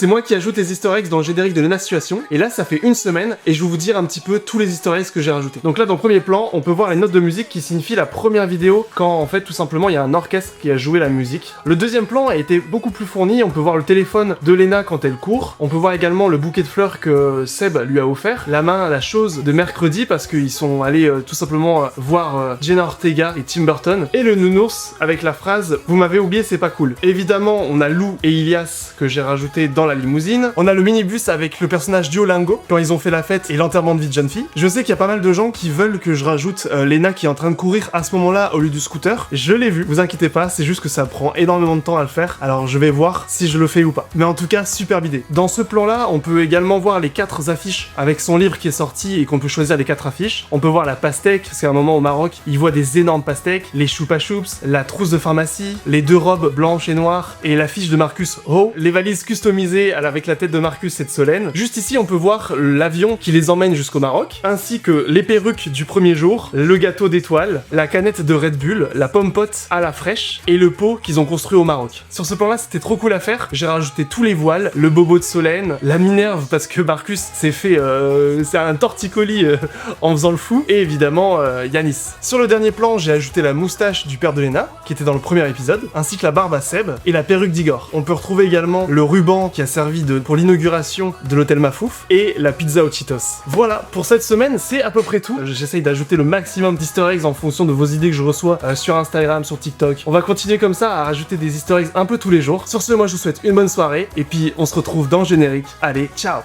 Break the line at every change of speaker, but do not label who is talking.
c'est moi qui ajoute les easter eggs dans le générique de Lena Situation, et là ça fait une semaine, et je vais vous dire un petit peu tous les easter eggs que j'ai rajoutés. Donc là dans le premier plan, on peut voir les notes de musique qui signifient la première vidéo, quand en fait tout simplement il y a un orchestre qui a joué la musique. Le deuxième plan a été beaucoup plus fourni, on peut voir le téléphone de Lena quand elle court, on peut voir également le bouquet de fleurs que Seb lui a offert, la main à la chose de mercredi parce qu'ils sont allés tout simplement voir Jenna Ortega et Tim Burton, et le nounours avec la phrase « Vous m'avez oublié, c'est pas cool ». Évidemment, on a Lou et Ilias que j'ai rajouté dans la limousine, on a le minibus avec le personnage Duolingo quand ils ont fait la fête et l'enterrement de vie de jeune fille. Je sais qu'il y a pas mal de gens qui veulent que je rajoute Lena qui est en train de courir à ce moment-là au lieu du scooter. Je l'ai vu, vous inquiétez pas, c'est juste que ça prend énormément de temps à le faire, alors je vais voir si je le fais ou pas. Mais en tout cas, superbe idée. Dans ce plan-là, on peut également voir les 4 affiches avec son livre qui est sorti et qu'on peut choisir les 4 affiches. On peut voir la pastèque, parce qu'à un moment au Maroc, il voit des énormes pastèques, les choupa choups, la trousse de pharmacie, les 2 robes blanches et noires, et l'affiche de Marcus Ho, les valises customisées avec la tête de Marcus et de Solène. Juste ici, on peut voir l'avion qui les emmène jusqu'au Maroc, ainsi que les perruques du premier jour, le gâteau d'étoiles, la canette de Red Bull, la pomme pote à la fraîche, et le pot qu'ils ont construit au Maroc. Sur ce plan-là, c'était trop cool à faire. J'ai rajouté tous les voiles, le bobo de Solène, la Minerve, parce que Marcus s'est fait... c'est un torticolis en faisant le fou, et évidemment Yanis. Sur le dernier plan, j'ai ajouté la moustache du père de Lena, qui était dans le premier épisode, ainsi que la barbe à Seb, et la perruque d'Igor. On peut retrouver également le ruban qui a servi pour l'inauguration de l'hôtel Mafouf, et la pizza aux Cheetos. Voilà, pour cette semaine, c'est à peu près tout. J'essaye d'ajouter le maximum d'easter eggs en fonction de vos idées que je reçois sur Instagram, sur TikTok. On va continuer comme ça à rajouter des easter eggs un peu tous les jours. Sur ce, moi je vous souhaite une bonne soirée, et puis on se retrouve dans le générique. Allez, ciao!